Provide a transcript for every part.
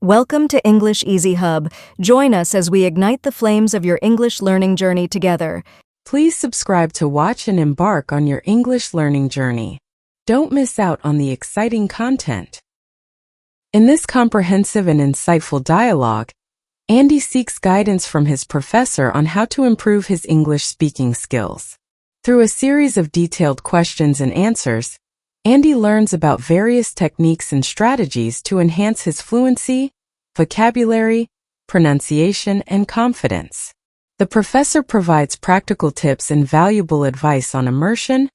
Welcome to English Easy Hub. Join us as we ignite the flames of your English learning journey together. Please subscribe to watch and embark on your English learning journey. Don't miss out on the exciting content. In this comprehensive and insightful dialogue, Andy seeks guidance from his professor on how to improve his English speaking skills. Through a series of detailed questions and answers, Andy learns about various techniques and strategies to enhance his fluency, vocabulary, pronunciation, and confidence. The professor provides practical tips and valuable advice on immersion,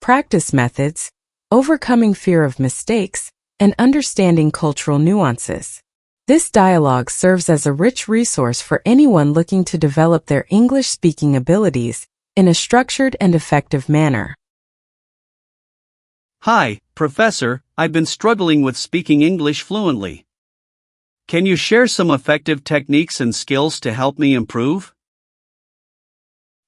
practice methods, overcoming fear of mistakes, and understanding cultural nuances. This dialogue serves as a rich resource for anyone looking to develop their English speaking abilities in a structured and effective manner. Hi, Professor, I've been struggling with speaking English fluently. Can you share some effective techniques and skills to help me improve?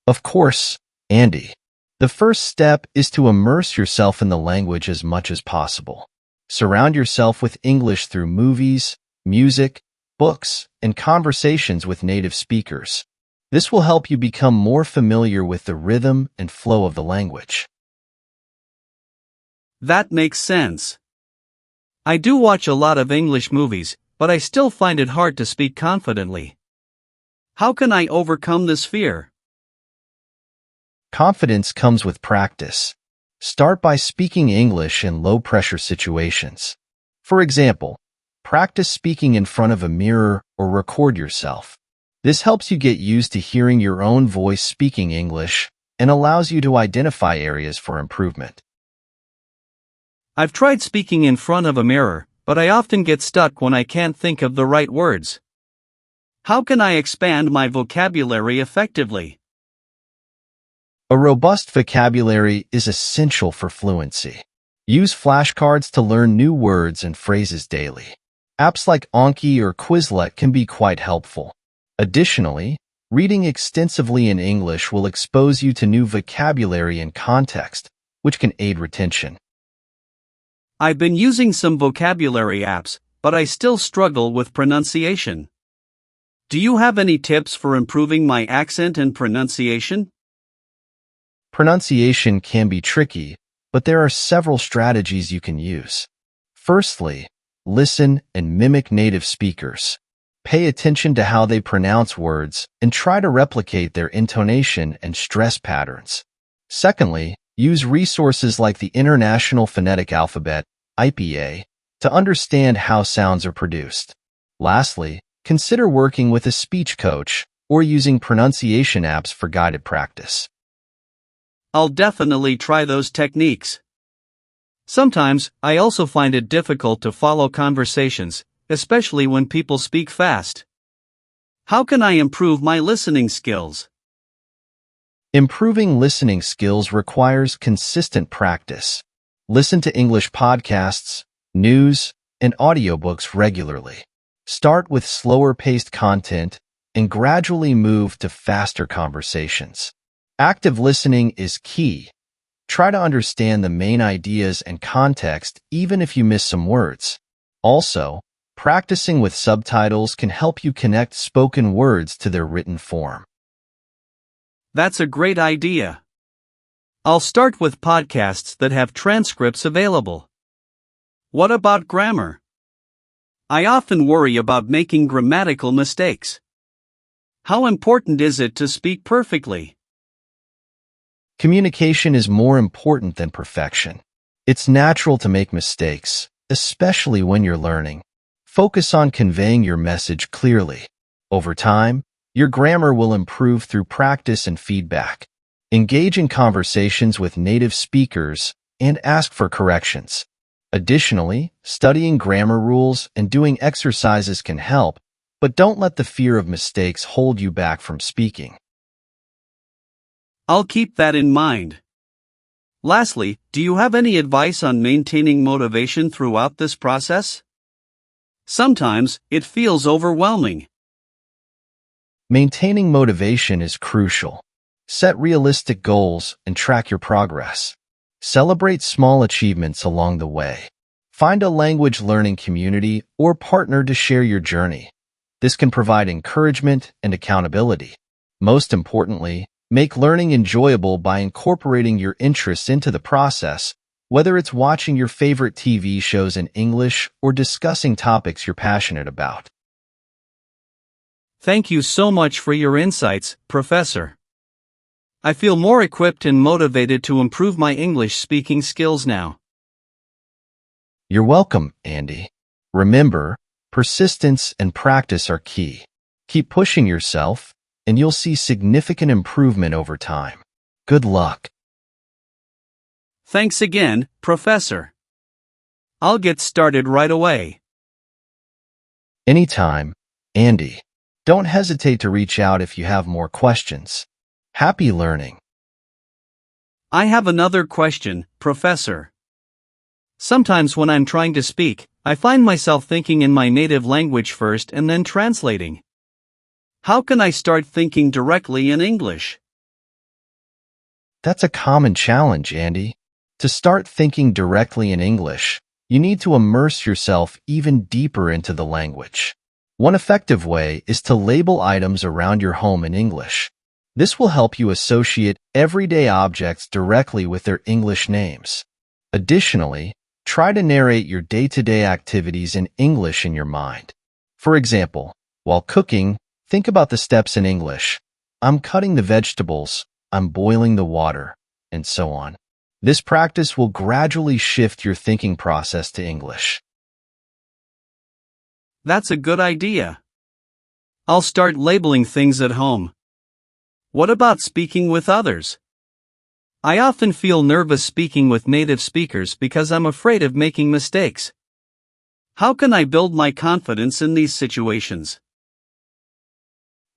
Of course, Andy. The first step is to immerse yourself in the language as much as possible. Surround yourself with English through movies, music, books, and conversations with native speakers. This will help you become more familiar with the rhythm and flow of the language. That makes sense. I do watch a lot of English movies, but I still find it hard to speak confidently. How can I overcome this fear? Confidence comes with practice. Start by speaking English in low-pressure situations. For example, practice speaking in front of a mirror or record yourself. This helps you get used to hearing your own voice speaking English and allows you to identify areas for improvement. I've tried speaking in front of a mirror, but I often get stuck when I can't think of the right words. How can I expand my vocabulary effectively? A robust vocabulary is essential for fluency. Use flashcards to learn new words and phrases daily. Apps like Anki or Quizlet can be quite helpful. Additionally, reading extensively in English will expose you to new vocabulary and context, which can aid retention. I've been using some vocabulary apps, but I still struggle with pronunciation. Do you have any tips for improving my accent and pronunciation? Pronunciation can be tricky, but there are several strategies you can use. Firstly, listen and mimic native speakers. Pay attention to how they pronounce words and try to replicate their intonation and stress patterns. Secondly, use resources like the International Phonetic Alphabet, IPA, to understand how sounds are produced. Lastly, consider working with a speech coach or using pronunciation apps for guided practice. I'll definitely try those techniques. Sometimes, I also find it difficult to follow conversations, especially when people speak fast. How can I improve my listening skills? Improving listening skills requires consistent practice. Listen to English podcasts, news, and audiobooks regularly. Start with slower-paced content and gradually move to faster conversations. Active listening is key. Try to understand the main ideas and context even if you miss some words. Also, practicing with subtitles can help you connect spoken words to their written form. That's a great idea. I'll start with podcasts that have transcripts available. What about grammar? I often worry about making grammatical mistakes. How important is it to speak perfectly? Communication is more important than perfection. It's natural to make mistakes, especially when you're learning. Focus on conveying your message clearly. Over time, your grammar will improve through practice and feedback. Engage in conversations with native speakers and ask for corrections. Additionally, studying grammar rules and doing exercises can help, but don't let the fear of mistakes hold you back from speaking. I'll keep that in mind. Lastly, do you have any advice on maintaining motivation throughout this process? Sometimes, it feels overwhelming. Maintaining motivation is crucial. Set realistic goals and track your progress. Celebrate small achievements along the way. Find a language learning community or partner to share your journey. This can provide encouragement and accountability. Most importantly, make learning enjoyable by incorporating your interests into the process, whether it's watching your favorite TV shows in English or discussing topics you're passionate about. Thank you so much for your insights, Professor. I feel more equipped and motivated to improve my English speaking skills now. You're welcome, Andy. Remember, persistence and practice are key. Keep pushing yourself, and you'll see significant improvement over time. Good luck. Thanks again, Professor. I'll get started right away. Anytime, Andy. Don't hesitate to reach out if you have more questions. Happy learning. I have another question, Professor. Sometimes when I'm trying to speak, I find myself thinking in my native language first and then translating. How can I start thinking directly in English? That's a common challenge, Andy. To start thinking directly in English, you need to immerse yourself even deeper into the language. One effective way is to label items around your home in English. This will help you associate everyday objects directly with their English names. Additionally, try to narrate your day-to-day activities in English in your mind. For example, while cooking, think about the steps in English. I'm cutting the vegetables, I'm boiling the water, and so on. This practice will gradually shift your thinking process to English. That's a good idea. I'll start labeling things at home. What about speaking with others? I often feel nervous speaking with native speakers because I'm afraid of making mistakes. How can I build my confidence in these situations?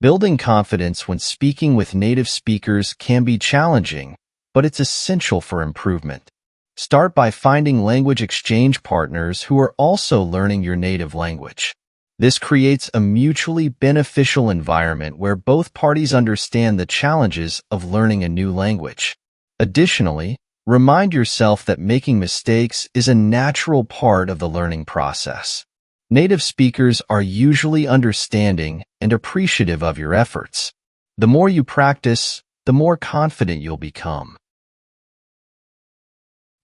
Building confidence when speaking with native speakers can be challenging, but it's essential for improvement. Start by finding language exchange partners who are also learning your native language. This creates a mutually beneficial environment where both parties understand the challenges of learning a new language. Additionally, remind yourself that making mistakes is a natural part of the learning process. Native speakers are usually understanding and appreciative of your efforts. The more you practice, the more confident you'll become.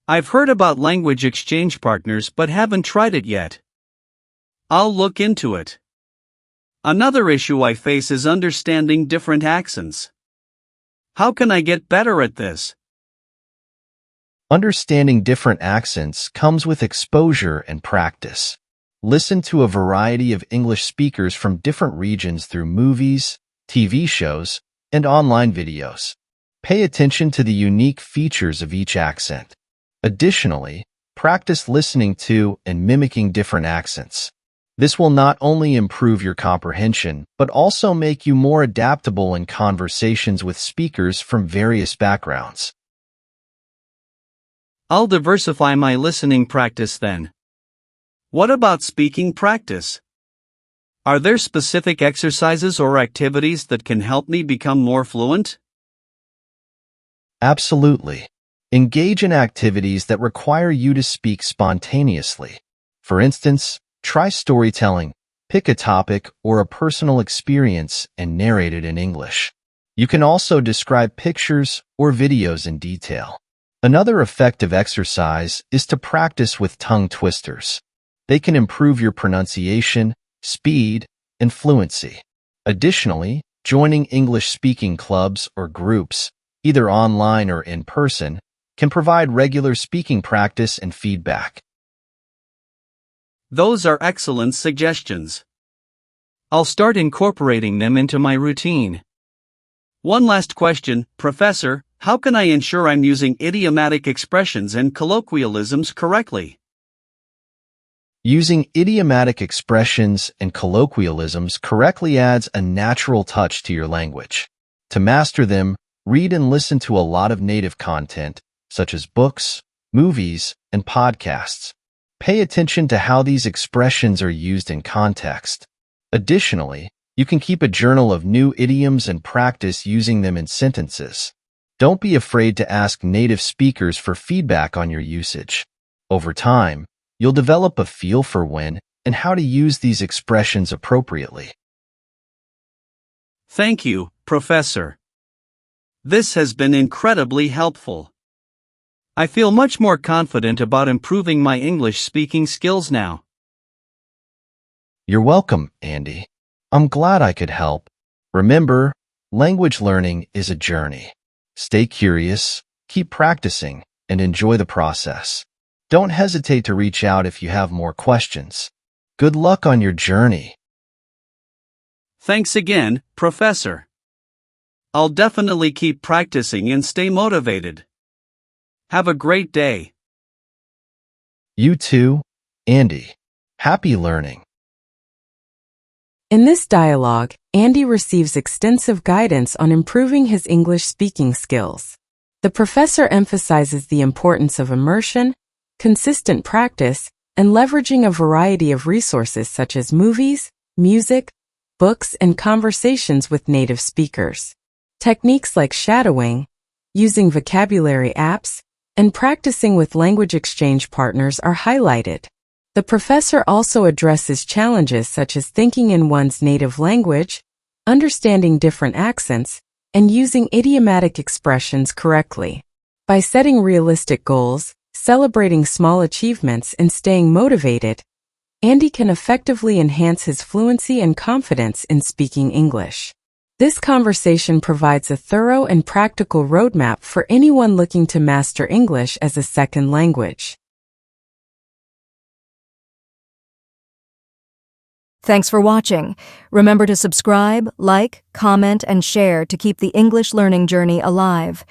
I've heard about language exchange partners but haven't tried it yet. I'll look into it. Another issue I face is understanding different accents. How can I get better at this? Understanding different accents comes with exposure and practice. Listen to a variety of English speakers from different regions through movies, TV shows, and online videos. Pay attention to the unique features of each accent. Additionally, practice listening to and mimicking different accents. This will not only improve your comprehension, but also make you more adaptable in conversations with speakers from various backgrounds. I'll diversify my listening practice then. What about speaking practice? Are there specific exercises or activities that can help me become more fluent? Absolutely. Engage in activities that require you to speak spontaneously. For instance, try storytelling, pick a topic or a personal experience and narrate it in English. You can also describe pictures or videos in detail. Another effective exercise is to practice with tongue twisters. They can improve your pronunciation, speed, and fluency. Additionally, joining English speaking clubs or groups, either online or in person, can provide regular speaking practice and feedback. Those are excellent suggestions. I'll start incorporating them into my routine. One last question, Professor. How can I ensure I'm using idiomatic expressions and colloquialisms correctly? Using idiomatic expressions and colloquialisms correctly adds a natural touch to your language. To master them, read and listen to a lot of native content, such as books, movies, and podcasts. Pay attention to how these expressions are used in context. Additionally, you can keep a journal of new idioms and practice using them in sentences. Don't be afraid to ask native speakers for feedback on your usage. Over time, You'll develop a feel for when and how to use these expressions appropriately. Thank you, Professor. This has been incredibly helpful. I feel much more confident about improving my English speaking skills now. You're welcome, Andy. I'm glad I could help. Remember, language learning is a journey. Stay curious, keep practicing, and enjoy the process. Don't hesitate to reach out if you have more questions. Good luck on your journey. Thanks again, Professor. I'll definitely keep practicing and stay motivated. Have a great day. You too, Andy. Happy learning. In this dialogue, Andy receives extensive guidance on improving his English speaking skills. The professor emphasizes the importance of immersion, consistent practice, and leveraging a variety of resources such as movies, music, books, and conversations with native speakers. Techniques like shadowing, using vocabulary apps, and practicing with language exchange partners are highlighted. The professor also addresses challenges such as thinking in one's native language, understanding different accents, and using idiomatic expressions correctly. By setting realistic goals, celebrating small achievements, and staying motivated, Andy can effectively enhance his fluency and confidence in speaking English. This conversation provides a thorough and practical roadmap for anyone looking to master English as a second language. Thanks for watching. Remember to subscribe, like, comment, and share to keep the English learning journey alive.